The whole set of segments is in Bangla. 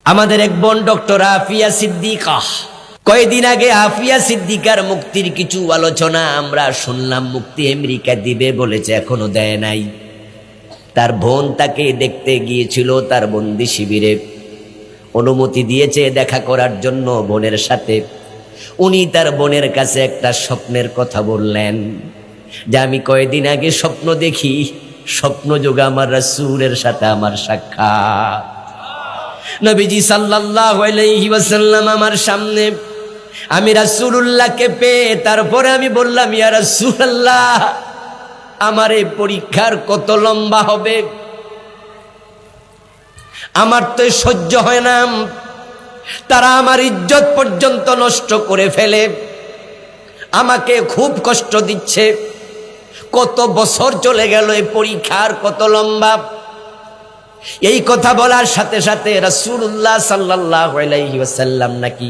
আমাদের এক বোন ডক্টর আফিয়া সিদ্দিকা, কয়েকদিন আগে আফিয়া সিদ্দিকার মুক্তির কিছু আলোচনা আমরা শুনলাম। মুক্তি আমেরিকা দিবে বলেছে, এখনো দেয় নাই। তার বোন তাকে দেখতে গিয়েছিল তার বন্দি শিবিরে, অনুমতি দিয়েছে দেখা করার জন্য বোনের সাথে। উনি তার বোনের কাছে একটা স্বপ্নের কথা বললেন যে আমি কয়েকদিন আগে স্বপ্ন দেখি, স্বপ্ন যোগে আমার রাসূলের সাথে আমার সাক্ষাৎ। নবীজি সাল্লাল্লাহু আলাইহি ওয়াসাল্লাম আমার সামনে, আমি রাসূলুল্লাহকে পেয়ে তারপরে আমি বললাম, ইয়া রাসূলুল্লাহ, আমার এই পরীক্ষার কত লম্বা হবে, আমার তো সহ্য হয় না। তারা আমার ইজ্জত পর্যন্ত নষ্ট করে ফেলে, আমাকে খুব কষ্ট দিচ্ছে। কত বছর চলে গেল, এই পরীক্ষার কত লম্বা। এই কথা বলার সাথে সাথে রাসূলুল্লাহ সাল্লাল্লাহু আলাইহি ওয়াসাল্লাম নাকি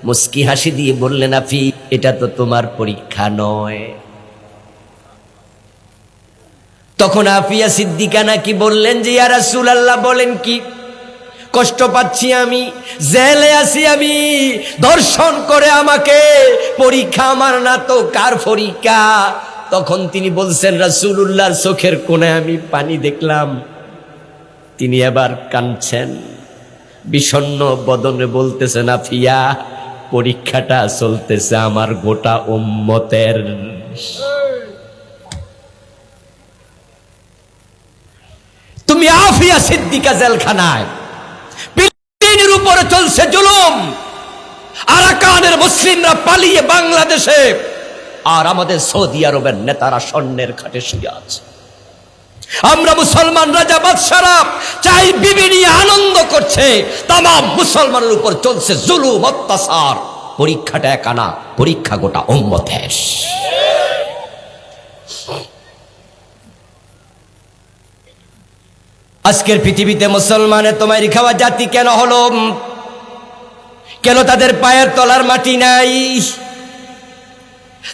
মুস্কি হাসি দিয়ে বললেন, আফি, এটা তো তোমার পরীক্ষা নয়। তখন আফিয়া সিদ্দিকা নাকি বললেন যে, ইয়া রাসূলুল্লাহ, বলেন কি? কষ্ট পাচ্ছি আমি, জেলে আছি আমি, ধর্ষণ করে আমাকে, পরীক্ষা আমার না তো কার পরীক্ষা? তখন তিনি বলছেন, রাসূলুল্লাহর চোখের কোণে আমি পানি দেখলাম। তিনি এবার কাঁদছেন, বিষণ্ণ বদনে বলতেছেন, আফিয়া, পরীক্ষাটা চলতেছে আমার গোটা উম্মতের। তুমি আফিয়া সিদ্দিকা জেলখানায়, পৃথিবীর উপরে চলছে জুলুম, আরাকানের মুসলিমরা পালিয়ে বাংলাদেশে, আর আমাদের সৌদি আরবের নেতারা স্বর্ণের খাটে শুয়ে আছে। আমরা মুসলমান রাজা বাদশারা চাই বিবি নিয়ে আনন্দ করছে, তাম মুসলমানের উপর চলছে জুলুম অত্যাচার। পরীক্ষাটা একা না, পরীক্ষা গোটা উম্মতের। আজকের পৃথিবীতে মুসলমানের তোমায় খাওয়া জাতি কেন হলো? কেন তাদের পায়ের তলার মাটি নাই?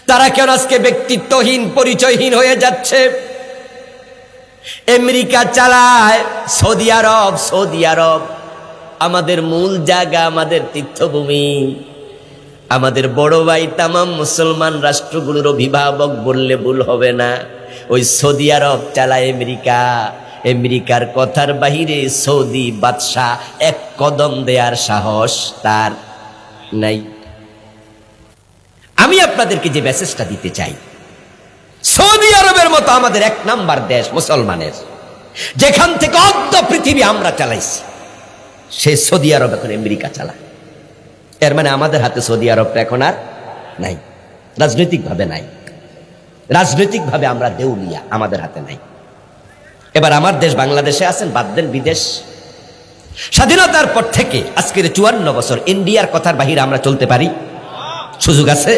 তারা কেন আজকে ব্যক্তিত্বহীন, পরিচয়হীন হয়ে যাচ্ছে? আমেরিকা চালায় সৌদি আরব, সৌদি আরব আমাদের মূল জায়গা, আমাদের তীর্থভূমি, আমাদের বড় ভাই। তামাম মুসলমান রাষ্ট্রগুলোর অভিভাবক বললে ভুল হবে না। ওই সৌদি আরব চালায় আমেরিকা। আমেরিকার কথার বাহিরে সৌদি বাদশাহ এক কদম দেয়ার সাহস তার নাই। আমি আপনাদেরকে যে মেসেজটা দিতে চাই, সৌদি আরবের মতো আমাদের এক নাম্বার দেশ মুসলমানের, যেখান থেকে অর্ধ পৃথিবী আমরা চালাইছি, সে সৌদি আরব এখন আমেরিকা চালায়। এর মানে আমাদের হাতে সৌদি আরবটা এখন আর নাই, রাজনৈতিকভাবে নাই। রাজনৈতিকভাবে আমরা দেউলিয়া, আমাদের হাতে নাই। এবার আমার দেশ বাংলাদেশে আছেন, বাদ দেন বিদেশ। স্বাধীনতার পর থেকে আজকের 54 বছর ইন্ডিয়ার কথার বাহিরে আমরা চলতে পারি? সুযোগ আছে?